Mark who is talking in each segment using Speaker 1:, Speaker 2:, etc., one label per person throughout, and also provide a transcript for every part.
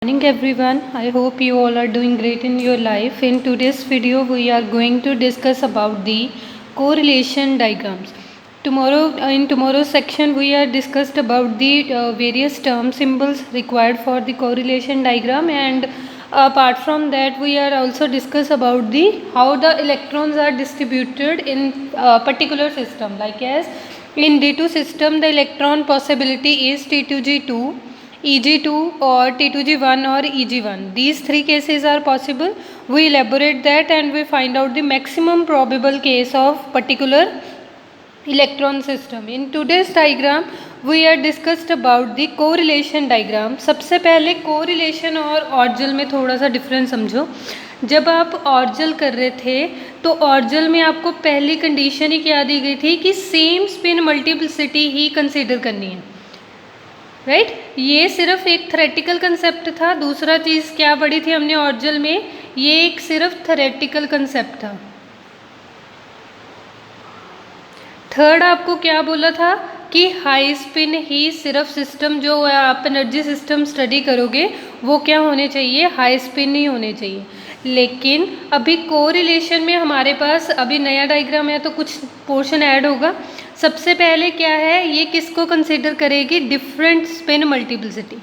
Speaker 1: Morning everyone. I hope you all are doing great in your life. In today's video we are going to discuss about the correlation diagrams. In tomorrow's section we are discussed about the various term symbols required for the correlation diagram, and apart from that we are also discuss about the how the electrons are distributed in a particular system. Like as in D2 system, the electron possibility is T2G2, EG2 or T2G1 or EG1. These three cases are possible. We elaborate that and we find out the maximum probable case of particular electron system. In today's diagram we are discussed about the correlation diagram. सबसे पहले correlation और ऑर्जल में थोड़ा सा difference समझो. जब आप ऑर्जल कर रहे थे तो ऑर्जल में आपको पहली कंडीशन ही क्या दी गई थी कि सेम स्पिन मल्टीप्लिसिटी ही कंसीडर करनी है, राइट ये सिर्फ एक थ्योरेटिकल कंसेप्ट था. दूसरा चीज़ क्या पढ़ी थी हमने ऑर्जल में, ये एक सिर्फ थ्योरेटिकल कंसेप्ट था. थर्ड आपको क्या बोला था कि हाई स्पिन ही सिर्फ सिस्टम जो आप एनर्जी सिस्टम स्टडी करोगे वो क्या होने चाहिए, हाई स्पिन ही होने चाहिए. लेकिन अभी कोरिलेशन में हमारे पास अभी नया डायग्राम है तो कुछ पोर्शन ऐड होगा. सबसे पहले क्या है, ये किसको कंसीडर करेगी, different spin multiplicity.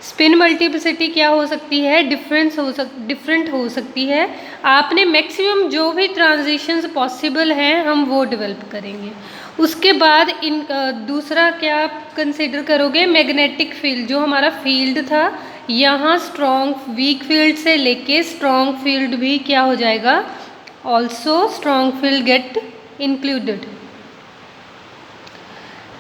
Speaker 1: Spin multiplicity क्या हो सकती है, डिफरेंट हो सकती है. आपने मैक्सिमम जो भी ट्रांजिशंस पॉसिबल हैं हम वो डेवलप करेंगे. उसके बाद इन दूसरा क्या आप कंसीडर करोगे, मैग्नेटिक फील्ड. जो हमारा फील्ड था यहाँ स्ट्रॉन्ग वीक फील्ड से लेके स्ट्रॉन्ग फील्ड भी क्या हो जाएगा, also strong field get included.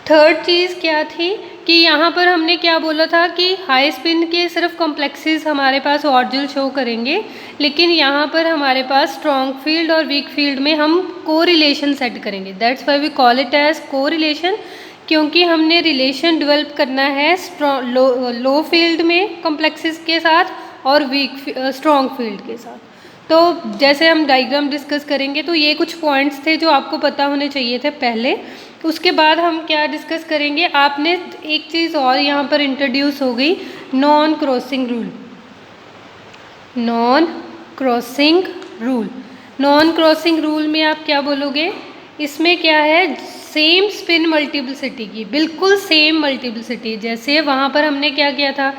Speaker 1: Third चीज़ क्या थी कि यहाँ पर हमने क्या बोला था कि हाई स्पिन के सिर्फ कॉम्प्लेक्सेस हमारे पास ऑर्जल शो करेंगे, लेकिन यहाँ पर हमारे पास स्ट्रॉन्ग फील्ड और वीक फील्ड में हम कोरिलेशन सेट करेंगे. That's why we call it as correlation, क्योंकि हमने रिलेशन डेवलप करना है लो फील्ड में कॉम्प्लेक्सेस के साथ और स्ट्रॉन्ग फील्ड के साथ. तो जैसे हम डायग्राम डिस्कस करेंगे तो ये कुछ पॉइंट्स थे जो आपको पता होने चाहिए थे पहले. उसके बाद हम क्या डिस्कस करेंगे, आपने एक चीज़ और यहाँ पर इंट्रोड्यूस हो गई, non crossing rule. Non crossing rule, non crossing rule में आप क्या बोलोगे, इसमें क्या है, सेम स्पिन मल्टीप्लिसिटी की बिल्कुल सेम मल्टीप्लिसिटी. जैसे वहाँ पर हमने क्या किया था,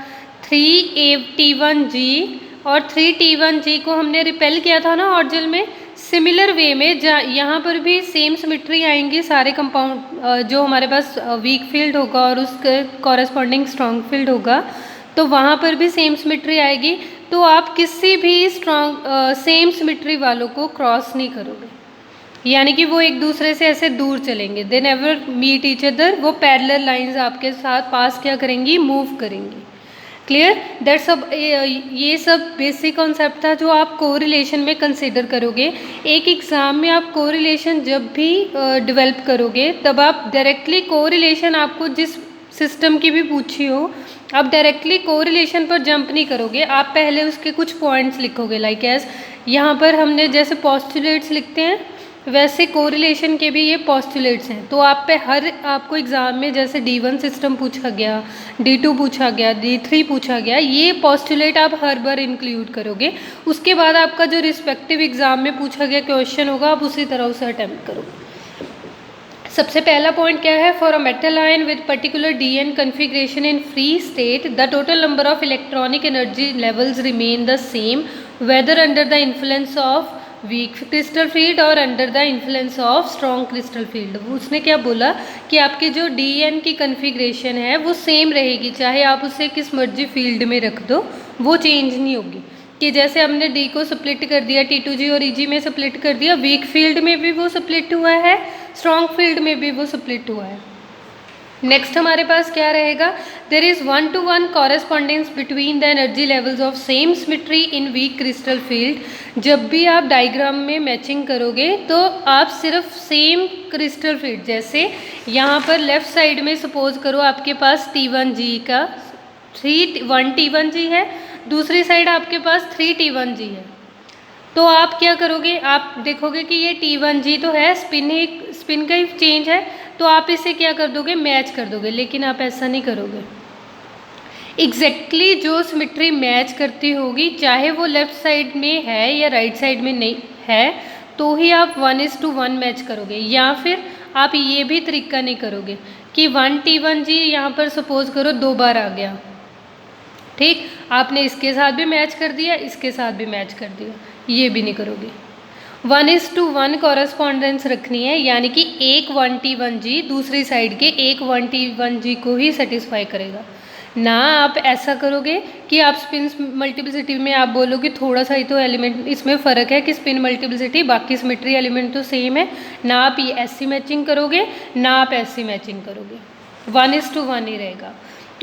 Speaker 1: 3T1G और 3T1G को हमने रिपेल किया था ना ऑर्जल में. सिमिलर वे में यहाँ पर भी सेम सिमिट्री आएंगी. सारे कंपाउंड जो हमारे पास वीक फील्ड होगा और उसके कॉरेस्पॉन्डिंग स्ट्रॉन्ग फील्ड होगा तो वहाँ पर भी सेम सिमिट्री आएगी. तो आप किसी भी सेम सिमिट्री वालों को क्रॉस नहीं करोगे, यानी कि वो एक दूसरे से ऐसे दूर चलेंगे. They never meet each other. वो पैरेलल लाइंस आपके साथ पास क्या करेंगी, मूव करेंगी. क्लियर, दैट्स सब. ये सब बेसिक कॉन्सेप्ट था जो आप कोरिलेशन में कंसिडर करोगे. एक एग्ज़ाम में आप कोरिलेशन जब भी डेवलप करोगे तब आप डायरेक्टली कोरिलेशन, आपको जिस सिस्टम की भी पूछी हो, आप डायरेक्टली कोरिलेशन पर जंप नहीं करोगे. आप पहले उसके कुछ पॉइंट्स लिखोगे. लाइक एज यहाँ पर हमने जैसे पॉस्टुलेट्स लिखते हैं वैसे कोरिलेशन के भी ये पॉस्टुलेट्स हैं. तो आप पे आपको एग्ज़ाम में जैसे D1 सिस्टम पूछा गया, D2 पूछा गया, D3 पूछा गया, ये पॉस्टुलेट आप हर बार इंक्लूड करोगे. उसके बाद आपका जो रिस्पेक्टिव एग्ज़ाम में पूछा गया क्वेश्चन होगा आप उसी तरह उसे अटैम्प्ट करोगे. सबसे पहला पॉइंट क्या है, for a metal ion with particular DN configuration in free state the total number of electronic energy levels remain the same whether under the influence of weak crystal field और under the influence of strong crystal field. उसने क्या बोला कि आपकी जो DN की configuration है वो सेम रहेगी, चाहे आप उसे किस मर्जी फील्ड में रख दो वो चेंज नहीं होगी. कि जैसे हमने D को स्प्लिट कर दिया, T2G और EG में स्प्लिट कर दिया, वीक फील्ड में भी वो स्प्लिट हुआ है, स्ट्रॉन्ग फील्ड में भी वो स्प्लिट हुआ है. नेक्स्ट हमारे पास क्या रहेगा, there is 1-to-1 correspondence between the energy levels of same symmetry in weak crystal field. जब भी आप डायग्राम में मैचिंग करोगे तो आप सिर्फ सेम क्रिस्टल फील्ड, जैसे यहाँ पर लेफ्ट साइड में सपोज करो आपके पास T1G का 1T1G है, दूसरी साइड आपके पास 3T1G है. तो आप क्या करोगे, आप देखोगे कि ये T1G तो है, स्पिन का ही चेंज है, तो आप इसे क्या कर दोगे, मैच कर दोगे. लेकिन आप ऐसा नहीं करोगे. एग्जैक्टली जो सिमेट्री मैच करती होगी, चाहे वो लेफ्ट साइड में है या राइट साइड में नहीं है, तो ही आप 1:1 मैच करोगे। या फिर आप ये भी तरीका नहीं करोगे कि 1T1G यहाँ पर सपोज करो 2 बार आ गया, ठीक, आपने इसके साथ भी मैच कर दिया, इसके साथ भी मैच कर दिया, ये भी नहीं करोगे। 1:1 कॉरस्पॉन्डेंस रखनी है, यानी कि एक 1T1G दूसरी साइड के एक 1T1G को ही सेटिस्फाई करेगा। ना आप ऐसा करोगे कि आप स्पिन मल्टीप्लिसिटी में आप बोलोगे थोड़ा सा ही तो एलिमेंट इसमें फ़र्क है कि स्पिन मल्टीप्लिसिटी बाकी सिमेट्री एलिमेंट तो सेम है। ना आप ये ऐसी मैचिंग करोगे, ना आप ऐसी मैचिंग करोगे, 1:1 ही रहेगा।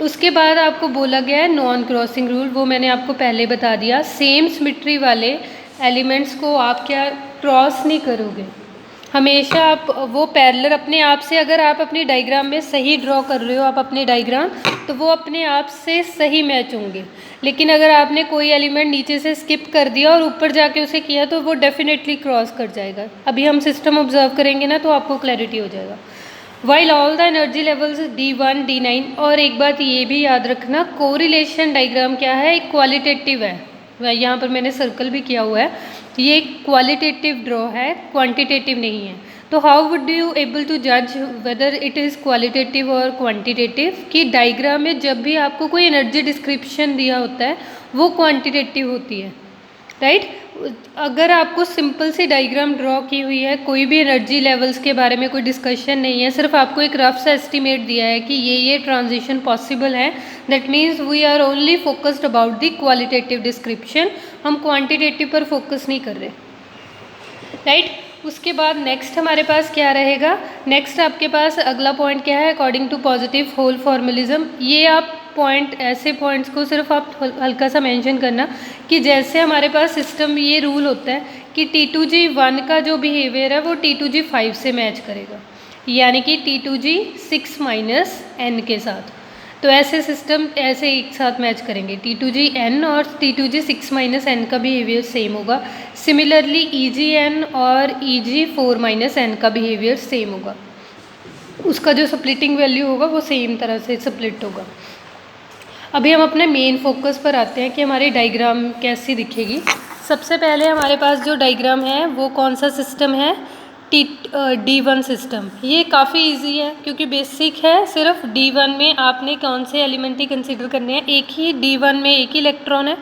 Speaker 1: उसके बाद आपको बोला गया है नॉन क्रॉसिंग रूल, वो मैंने आपको पहले बता दिया। सेम सिमेट्री वाले एलिमेंट्स को आप क्या क्रॉस नहीं करोगे, हमेशा आप वो पैरेलल अपने आप से, अगर आप अपनी डायग्राम में सही ड्रॉ कर रहे हो आप अपने डायग्राम, तो वो अपने आप से सही मैच होंगे। लेकिन अगर आपने कोई एलिमेंट नीचे से स्किप कर दिया और ऊपर जाके उसे किया, तो वो डेफिनेटली क्रॉस कर जाएगा। अभी हम सिस्टम ऑब्जर्व करेंगे ना, तो आपको क्लैरिटी हो जाएगा। While all the energy levels D1 D9, और एक बात ये भी याद रखना, कोरिलेशन डायग्राम क्या है, एक क्वालिटेटिव है, यहाँ पर मैंने सर्कल भी किया हुआ है, ये क्वालिटेटिव ड्रॉ है, क्वांटिटेटिव नहीं है। तो how would you able to जज वेदर इट इज़ क्वालिटेटिव और क्वांटिटेटिव, कि डायग्राम में जब भी आपको कोई एनर्जी डिस्क्रिप्शन दिया होता है वो क्वांटिटेटिव होती है, राइट। अगर आपको सिंपल सी डायग्राम ड्रॉ की हुई है, कोई भी एनर्जी लेवल्स के बारे में कोई डिस्कशन नहीं है, सिर्फ आपको एक रफ सा एस्टिमेट दिया है कि ये ट्रांजिशन पॉसिबल है, that means we are only focused about the qualitative description, हम क्वांटिटेटिव पर फोकस नहीं कर रहे, राइट। उसके बाद नेक्स्ट हमारे पास क्या रहेगा, नेक्स्ट आपके पास अगला पॉइंट क्या है, according to positive hole formalism. ये आप पॉइंट, ऐसे पॉइंट्स को सिर्फ आप हल्का सा मेंशन करना कि जैसे हमारे पास सिस्टम ये रूल होता है कि T2G1 का जो बिहेवियर है वो T2G5 से मैच करेगा, यानी कि T2G6 माइनस n के साथ। तो ऐसे सिस्टम ऐसे एक साथ मैच करेंगे, T2Gn और T2G6 माइनस n का बिहेवियर सेम होगा। सिमिलरली EGn और EG4 माइनस n का बिहेवियर सेम होगा, उसका जो स्प्लिटिंग वैल्यू होगा वो सेम तरह से स्प्लिट होगा। अभी हम अपने मेन फोकस पर आते हैं कि हमारी डायग्राम कैसी दिखेगी। सबसे पहले हमारे पास जो डायग्राम है वो कौन सा सिस्टम है, D1 सिस्टम। ये काफ़ी इजी है क्योंकि बेसिक है, सिर्फ D1 में आपने कौन से एलिमेंट ही कंसिडर करने हैं, एक ही D1 में एक ही इलेक्ट्रॉन है,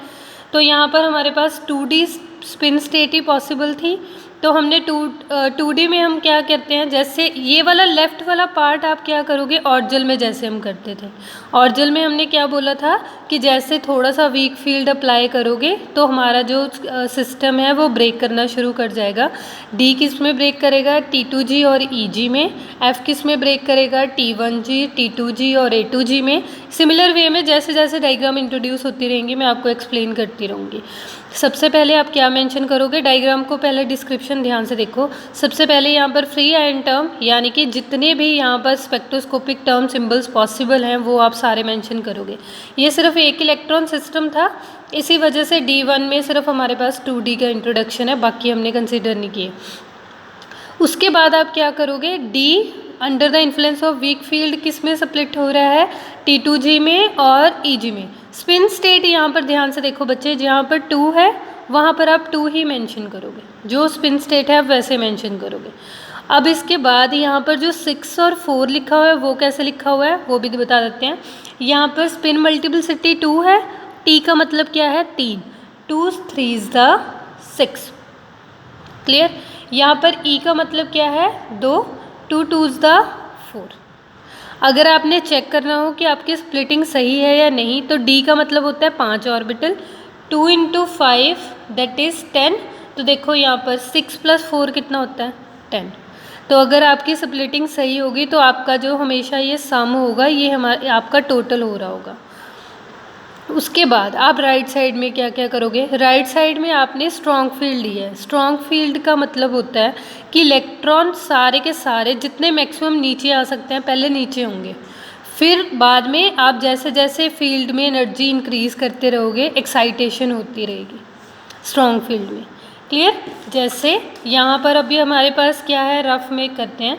Speaker 1: तो यहाँ पर हमारे पास 2D स्पिन स्टेट ही पॉसिबल थी। तो हमने 2D में हम क्या करते हैं, जैसे ये वाला लेफ़्ट वाला पार्ट आप क्या करोगे, ऑर्जल में जैसे हम करते थे, ऑर्जल में हमने क्या बोला था कि जैसे थोड़ा सा वीक फील्ड अप्लाई करोगे तो हमारा जो सिस्टम है वो ब्रेक करना शुरू कर जाएगा। D किस में ब्रेक करेगा, T2G और EG में। F किस में ब्रेक करेगा, T1G, T2G और A2G में। सिमिलर वे में जैसे जैसे डायग्राम इंट्रोड्यूस होती रहेंगी मैं आपको एक्सप्लेन करती रहूँगी। सबसे पहले आप क्या मेंशन करोगे, डायग्राम को पहले डिस्क्रिप्शन ध्यान से देखो। सबसे पहले यहाँ पर फ्री आयन टर्म, यानी कि जितने भी यहाँ पर स्पेक्ट्रोस्कोपिक टर्म सिंबल्स पॉसिबल हैं वो आप सारे मेंशन करोगे। ये सिर्फ एक इलेक्ट्रॉन सिस्टम था, इसी वजह से D1 में सिर्फ हमारे पास 2D का इंट्रोडक्शन है, बाकी हमने कंसिडर नहीं किए। उसके बाद आप क्या करोगे, D under the influence of weak field किस में स्प्लिट हो रहा है, T2G में और EG में। स्पिन स्टेट यहाँ पर ध्यान से देखो बच्चे, जहाँ पर 2 है वहाँ पर आप 2 ही मेंशन करोगे, जो स्पिन स्टेट है आप वैसे मेंशन करोगे। अब इसके बाद यहाँ पर जो 6 और 4 लिखा हुआ है वो कैसे लिखा हुआ है वो भी बता देते हैं। यहाँ पर स्पिन मल्टीप्लिसिटी 2 है, T का मतलब क्या है, 3, 2 3 6, क्लियर। यहाँ पर E का मतलब क्या है, 2, 2 2 4। अगर आपने चेक करना हो कि आपकी स्प्लिटिंग सही है या नहीं, तो D का मतलब होता है 5 ऑर्बिटल, 2 × 5 दैट इज़ 10। तो देखो यहाँ पर 6 + 4 कितना होता है, 10। तो अगर आपकी स्प्लिटिंग सही होगी तो आपका जो हमेशा ये सम होगा ये हमारे आपका टोटल हो रहा होगा। उसके बाद आप राइट साइड में क्या क्या करोगे, राइट साइड में आपने स्ट्रॉन्ग फील्ड लिया है। स्ट्रॉन्ग फील्ड का मतलब होता है कि इलेक्ट्रॉन सारे के सारे जितने मैक्सिमम नीचे आ सकते हैं पहले नीचे होंगे, फिर बाद में आप जैसे जैसे फील्ड में एनर्जी इंक्रीज़ करते रहोगे एक्साइटेशन होती रहेगी स्ट्रॉन्ग फील्ड में, क्लियर। जैसे यहाँ पर अभी हमारे पास क्या है, रफ में करते हैं।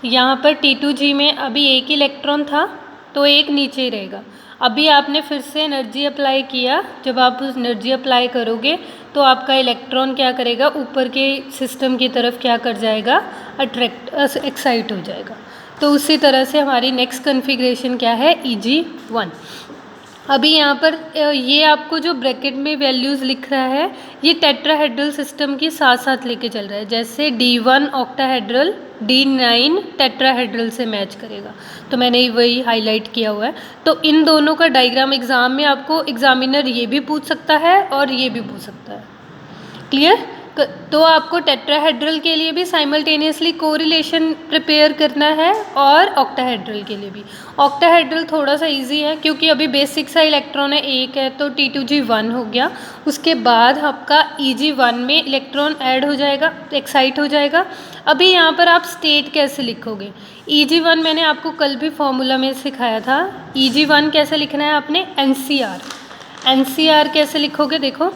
Speaker 1: यहाँ पर T2G में अभी एक इलेक्ट्रॉन था तो एक नीचे ही रहेगा। अभी आपने फिर से एनर्जी अप्लाई किया, जब आप उस एनर्जी अप्लाई करोगे तो आपका इलेक्ट्रॉन क्या करेगा, ऊपर के सिस्टम की तरफ क्या कर जाएगा, एक्साइट हो जाएगा। तो उसी तरह से हमारी नेक्स्ट कॉन्फ़िगरेशन क्या है, EG1। अभी यहाँ पर ये आपको जो ब्रैकेट में वैल्यूज़ लिख रहा है ये टेट्राहेड्रल सिस्टम की साथ साथ लेके चल रहा है। जैसे D1 ऑक्टाहेड्रल, D9 टेट्राहेड्रल से मैच करेगा, तो मैंने वही हाईलाइट किया हुआ है। तो इन दोनों का डायग्राम एग्ज़ाम में आपको एग्जामिनर ये भी पूछ सकता है और ये भी पूछ सकता है। क्लियर? तो आपको टेट्राहेड्रल के लिए भी साइमल्टेनियसली कोरिलेशन प्रिपेयर करना है और ऑक्टाहेड्रल के लिए भी। ऑक्टाहेड्रल थोड़ा सा इजी है क्योंकि अभी बेसिक सा इलेक्ट्रॉन है, एक है, तो T2G1 हो गया। उसके बाद आपका EG1 में इलेक्ट्रॉन ऐड हो जाएगा, एक्साइट हो जाएगा। अभी यहाँ पर आप स्टेट कैसे लिखोगे, EG1 मैंने आपको कल भी फॉर्मूला में सिखाया था। EG1 कैसे लिखना है आपने, NCR कैसे लिखोगे, देखो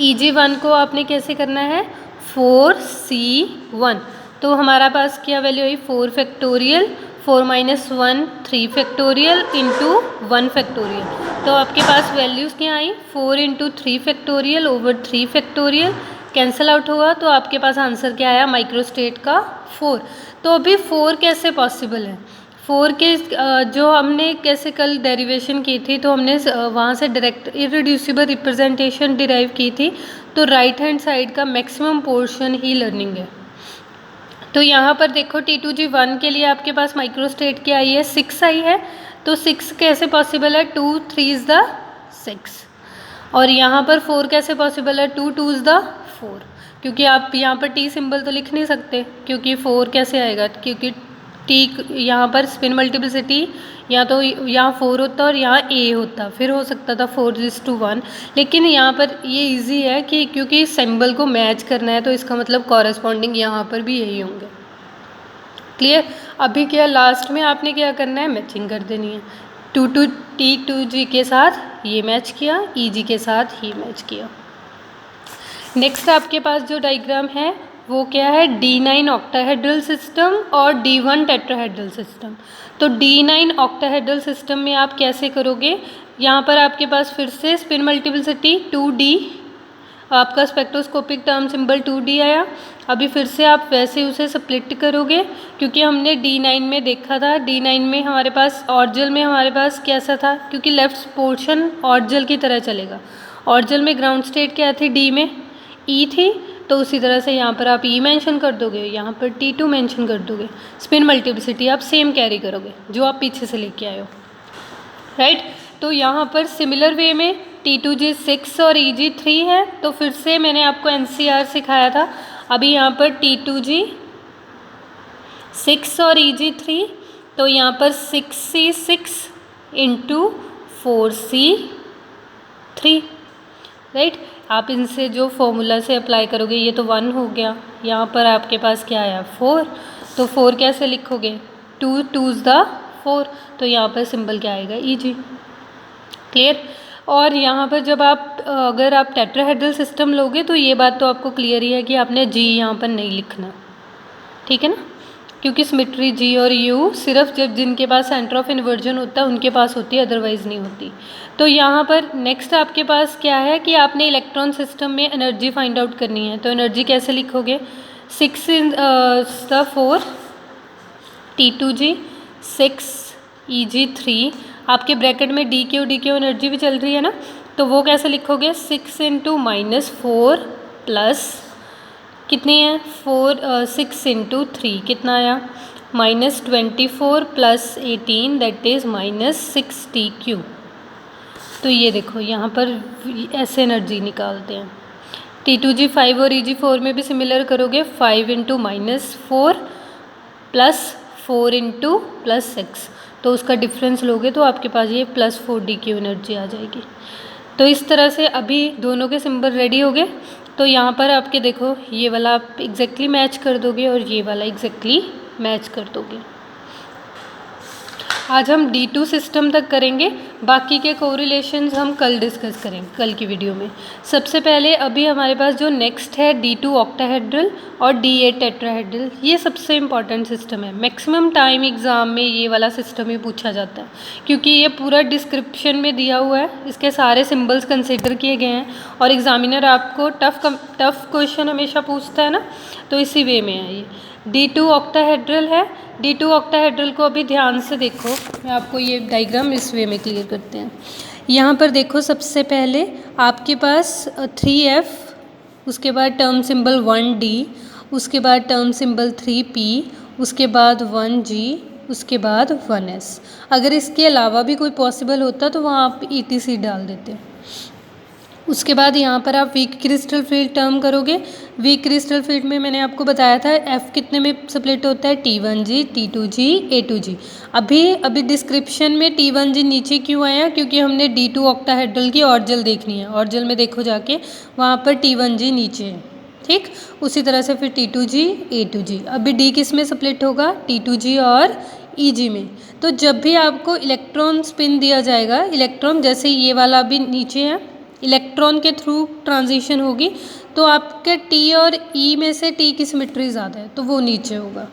Speaker 1: EG1 को आपने कैसे करना है, 4C1। तो हमारा पास क्या वैल्यू आई, 4 फैक्टोरियल, 4 - 1 3 फैक्टोरियल इंटू 1 फैक्टोरियल। तो आपके पास वैल्यूज़ क्या आई, 4 × 3 factorial over 3 factorial, cancel out हुआ तो आपके पास आंसर क्या आया, माइक्रोस्टेट का 4। तो अभी 4 कैसे पॉसिबल है, 4 के जो हमने कैसे कल डेरिवेशन की थी, तो हमने वहाँ से डायरेक्ट इरेड्यूसिबल रिप्रेजेंटेशन डिराइव की थी। तो राइट हैंड साइड का मैक्सिमम पोर्शन ही लर्निंग है। तो यहाँ पर देखो T2G1 के लिए आपके पास माइक्रोस्टेट क्या आई है, 6 आई है। तो 6 कैसे पॉसिबल है, 2 3 = 6। और यहाँ पर 4 कैसे पॉसिबल है, 2 2 = 4। क्योंकि आप यहाँ पर T सिंबल तो लिख नहीं सकते, क्योंकि 4 कैसे आएगा, क्योंकि T यहाँ पर स्पिन मल्टीप्लिसिटी या तो यहाँ 4 होता और यहाँ A होता, फिर हो सकता था 4:1। लेकिन यहाँ पर ये इजी है कि क्योंकि सिंबल को मैच करना है, तो इसका मतलब कॉरस्पॉन्डिंग यहाँ पर भी यही होंगे। क्लियर? अभी क्या लास्ट में आपने क्या करना है, मैचिंग कर देनी है। T2G के साथ ये मैच किया, EG के साथ ये मैच किया। नेक्स्ट आपके पास जो डायग्राम है वो क्या है, D9 ऑक्टाहेड्रल सिस्टम और D1 टेट्राहेड्रल सिस्टम। तो D9 ऑक्टाहेड्रल सिस्टम में आप कैसे करोगे, यहाँ पर आपके पास फिर से स्पिन मल्टीप्लिसिटी 2D, आपका स्पेक्ट्रोस्कोपिक टर्म सिंबल 2D आया। अभी फिर से आप वैसे उसे स्प्लिट करोगे, क्योंकि हमने D9 में देखा था, D9 में हमारे पास ऑर्जल में हमारे पास कैसा था, क्योंकि लेफ्ट पोर्शन ऑर्जल की तरह चलेगा। ऑर्जल में ग्राउंड स्टेट क्या थी, D में E थी, तो उसी तरह से यहाँ पर आप E मेंशन कर दोगे, यहाँ पर T2 मेंशन कर दोगे। स्पिन मल्टीप्लिसिटी आप सेम कैरी करोगे जो आप पीछे से लेके आए हो, राइट। तो यहाँ पर सिमिलर वे में T2G 6 और EG 3 है। तो फिर से मैंने आपको NCR सिखाया था। अभी यहाँ पर T2G 6 और EG 3, तो यहाँ पर 6C6 × 4C3, राइट। आप इनसे जो फॉर्मूला से अप्लाई करोगे, ये तो 1 हो गया, यहाँ पर आपके पास क्या आया, 4। तो 4 कैसे लिखोगे, 2 2 = 4, तो यहाँ पर सिंबल क्या आएगा, EG। क्लियर? और यहाँ पर जब आप अगर आप टेट्राहेड्रल सिस्टम लोगे तो ये बात तो आपको क्लियर ही है कि आपने G यहाँ पर नहीं लिखना, ठीक है ना, क्योंकि सिमेट्री G और U सिर्फ जब जिनके पास सेंटर ऑफ इन्वर्जन होता है उनके पास होती है, अदरवाइज़ नहीं होती। तो यहाँ पर नेक्स्ट आपके पास क्या है कि आपने इलेक्ट्रॉन सिस्टम में एनर्जी फाइंड आउट करनी है। तो एनर्जी कैसे लिखोगे, 6 × 4 T2G 6 EG 3, आपके ब्रैकेट में DQ एनर्जी भी चल रही है ना, तो वो कैसे लिखोगे, 6 × -4 प्लस कितनी है, 6 × 3 कितना आया, -24 + 18 दैट इज़ -6TQ। तो ये देखो यहाँ पर ऐसे एनर्जी निकालते हैं। T2G 5 और EG 4 में भी सिमिलर करोगे, 5 × -4 + 4 × +6, तो उसका डिफरेंस लोगे तो आपके पास ये +4DQ एनर्जी आ जाएगी। तो इस तरह से अभी दोनों के सिंबल रेडी हो गए। तो यहाँ पर आपके देखो ये वाला आप एग्जैक्टली मैच कर दोगे और ये वाला एग्जैक्टली मैच कर दोगे। आज हम D2 सिस्टम तक करेंगे, बाकी के कोरिलेशंस हम कल डिस्कस करेंगे कल की वीडियो में। सबसे पहले अभी हमारे पास जो नेक्स्ट है D2 ऑक्टाहेड्रल और D8 टेट्राहेड्रल, ये सबसे इम्पॉर्टेंट सिस्टम है। मैक्सिमम टाइम एग्ज़ाम में ये वाला सिस्टम ही पूछा जाता है क्योंकि ये पूरा डिस्क्रिप्शन में दिया हुआ है, इसके सारे सिम्बल्स कंसिडर किए गए हैं और एग्ज़ामिनर आपको टफ क्वेश्चन हमेशा पूछता है ना, तो इसी वे में है ये। D2 ऑक्टाहेड्रल है। D2 ऑक्टाहेड्रल को अभी ध्यान से देखो, मैं आपको ये डायग्राम इस वे में क्लियर करते हैं। यहाँ पर देखो, सबसे पहले आपके पास 3F, उसके बाद टर्म सिंबल 1D, उसके बाद टर्म सिंबल 3P, उसके बाद 1G, उसके बाद 1S। अगर इसके अलावा भी कोई पॉसिबल होता तो वहाँ आप ETC डाल देते। उसके बाद यहाँ पर आप वीक क्रिस्टल फील्ड टर्म करोगे। वीक क्रिस्टल फील्ड में मैंने आपको बताया था F कितने में स्प्लिट होता है, T1G, T2G, A2G। अभी डिस्क्रिप्शन में T1G नीचे क्यों आया, क्योंकि हमने D2 ऑक्टाहेड्रल की ऑर्जल देखनी है। ऑर्जल में देखो जाके, वहाँ पर T1G नीचे है, ठीक। उसी तरह से फिर T2G, A2G। अभी D किस में स्प्लिट होगा, T2G और EG में। तो जब भी आपको इलेक्ट्रॉन स्पिन दिया जाएगा, इलेक्ट्रॉन जैसे ये वाला अभी नीचे है, इलेक्ट्रॉन के थ्रू ट्रांजिशन होगी, तो आपके T और E में से T की सिमेट्री ज़्यादा है तो वो नीचे होगा।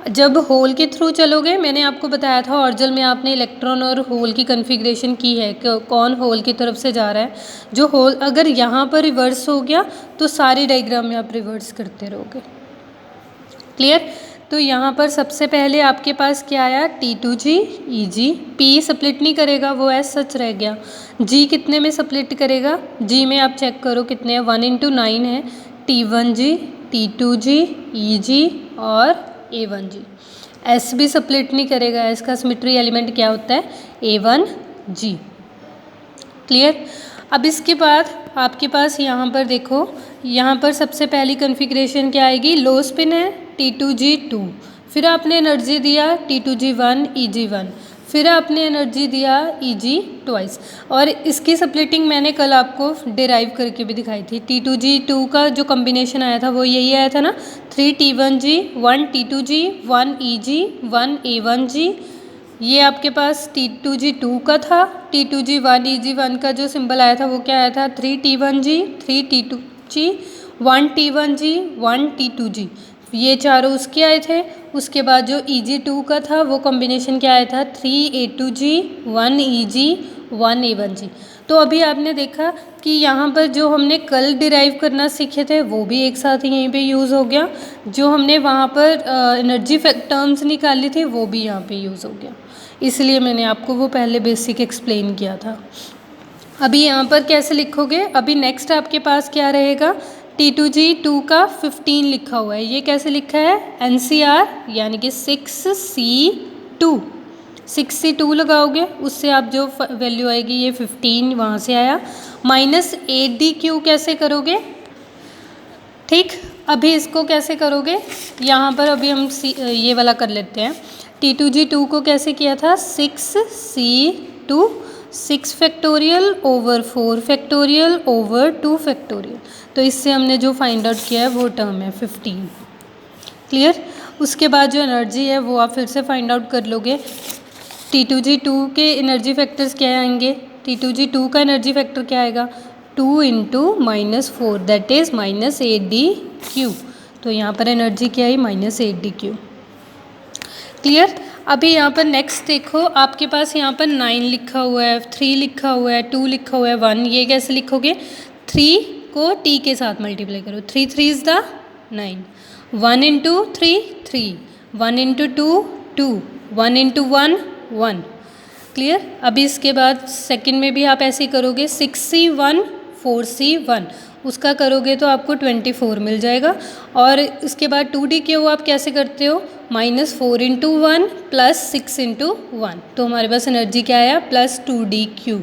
Speaker 1: जब होल के थ्रू चलोगे, मैंने आपको बताया था ऑर्जल में आपने इलेक्ट्रॉन और होल की कन्फिग्रेशन की है कि कौन होल की तरफ से जा रहा है। जो होल अगर यहाँ पर रिवर्स हो गया तो सारी डायग्राम में आप रिवर्स करते रहोगे। क्लियर। तो यहाँ पर सबसे पहले आपके पास क्या आया, T2G, EG। P स्प्लिट नहीं करेगा, वो एज सच रह गया। G कितने में स्प्लिट करेगा, G में आप चेक करो कितने हैं, 1/9 है। T1G, T2G, EG और A1G। S भी स्प्लिट नहीं करेगा, S का सिमेट्री एलिमेंट क्या होता है, A1G। क्लियर। अब इसके बाद आपके पास यहाँ पर देखो, यहाँ पर सबसे पहली कन्फिग्रेशन क्या आएगी, लो स्पिन है, T2G2। फिर आपने एनर्जी दिया T2G1, EG1। फिर आपने एनर्जी दिया EG ट्वाइस। और इसकी स्प्लिटिंग मैंने कल आपको डिराइव करके भी दिखाई थी। T2G2 का जो कॉम्बिनेशन आया था वो यही आया था ना, 3T1G, 1T2G, 1EG, 1A1G। ये आपके पास T2G2 का था। T2G1, EG1 का जो सिंबल आया था वो क्या आया था, 3T1G, 3T2G, 1T1G, 1T2G। ये चारों उसके आए थे। उसके बाद जो EG2 का था वो कॉम्बिनेशन क्या आया था, 3A2G, 1EG, 1A1G। तो अभी आपने देखा कि यहाँ पर जो हमने कल डिराइव करना सीखे थे वो भी एक साथ ही यहीं पे यूज़ हो गया। जो हमने वहाँ पर एनर्जी टर्म्स निकाली थी वो भी यहाँ पे यूज़ हो गया। इसलिए मैंने आपको वो पहले बेसिक एक्सप्लेन किया था। अभी यहाँ पर कैसे लिखोगे, अभी नेक्स्ट आपके पास क्या रहेगा, T2G2 का 15 लिखा हुआ है। ये कैसे लिखा है, NCR यानी कि 6C2। 6C2 लगाओगे, उससे आप जो वैल्यू आएगी ये 15 वहाँ से आया। -8DQ कैसे करोगे, ठीक। अभी इसको कैसे करोगे, यहाँ पर अभी हम ये वाला कर लेते हैं। T2G2 को कैसे किया था, 6C2, 6 factorial over 4 factorial over 2 factorial. तो इससे हमने जो फाइंड आउट किया है वो टर्म है 15। क्लियर। उसके बाद जो एनर्जी है वो आप फिर से फाइंड आउट कर लोगे। T2G2 के एनर्जी फैक्टर्स क्या आएंगे, T2G2 का एनर्जी फैक्टर क्या आएगा, 2 × -4 दैट इज़ -8DQ। तो यहाँ पर एनर्जी क्या आई, -8DQ। क्लियर। अभी यहाँ पर नेक्स्ट देखो, आपके पास यहाँ पर 9 लिखा हुआ है, 3 लिखा हुआ है, 2 लिखा हुआ है, 1। ये कैसे लिखोगे, 3 को T के साथ मल्टीप्लाई करो, 3 3 = 9। 1 × 3 3, 1 × 2 2, 1 × 1 1। क्लियर। अभी इसके बाद सेकंड में भी आप ऐसे ही करोगे, 6C1 4C1 उसका करोगे तो आपको 24 मिल जाएगा। और इसके बाद 2DQ आप कैसे करते हो, -4 × 1 + 6 × 1। तो हमारे पास एनर्जी क्या आया, +2DQ।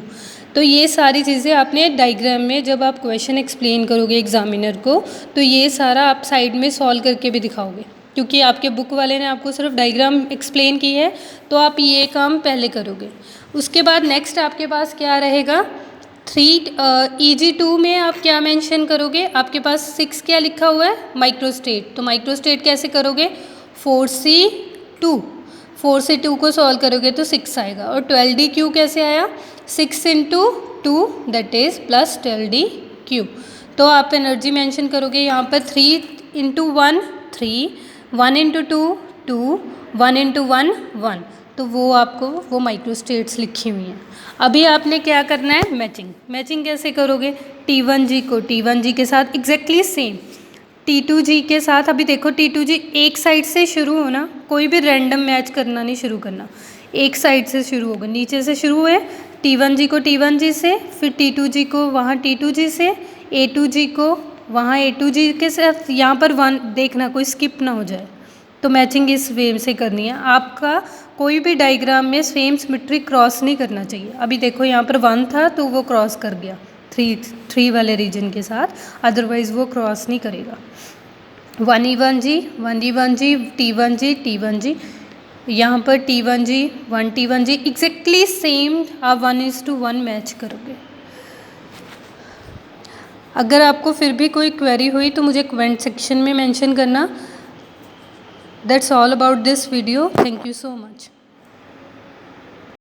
Speaker 1: तो ये सारी चीज़ें आपने डायग्राम में जब आप क्वेश्चन एक्सप्लेन करोगे एग्जामिनर को, तो ये सारा आप साइड में सॉल्व करके भी दिखाओगे, क्योंकि आपके बुक वाले ने आपको सिर्फ डायग्राम एक्सप्लेन की है, तो आप ये काम पहले करोगे। उसके बाद नेक्स्ट आपके पास क्या रहेगा, EG2 में आप क्या मेंशन करोगे, आपके पास 6 क्या लिखा हुआ है, माइक्रोस्टेट। तो माइक्रोस्टेट कैसे करोगे, 4C2 को सॉल्व करोगे तो 6 आएगा। और 12DQ कैसे आया, 6 into 2 that is plus 12D cube. तो आप एनर्जी मेंशन करोगे यहाँ पर 3 इंटू 1 3, 1 इंटू 2 2, 1 इंटू 1 1। तो वो आपको वो माइक्रोस्टेट्स लिखी हुई हैं। अभी आपने क्या करना है, मैचिंग कैसे करोगे, T1G को T1G के साथ एग्जैक्टली सेम, T2G के साथ। अभी देखो T2G एक साइड से शुरू होना, कोई भी रैंडम मैच करना नहीं शुरू करना, एक साइड से शुरू होगा, नीचे से शुरू हुए T1G को T1G से, फिर T2G को वहाँ T2G से, A2G को वहाँ A2G के साथ, यहाँ पर 1 देखना कोई स्किप ना हो जाए। तो मैचिंग इस वे से करनी है। आपका कोई भी डायग्राम में सेम सिमेट्री क्रॉस नहीं करना चाहिए। अभी देखो यहाँ पर 1 था तो वो क्रॉस कर गया 3 वाले रीजन के साथ, अदरवाइज़ वो क्रॉस नहीं करेगा। 1E1G T1G T1G, यहाँ पर T1G 1T1G एग्जैक्टली सेम आप 1:1 मैच करोगे। अगर आपको फिर भी कोई क्वेरी हुई तो मुझे कमेंट सेक्शन में मेंशन करना। That's all about this video, thank you so much.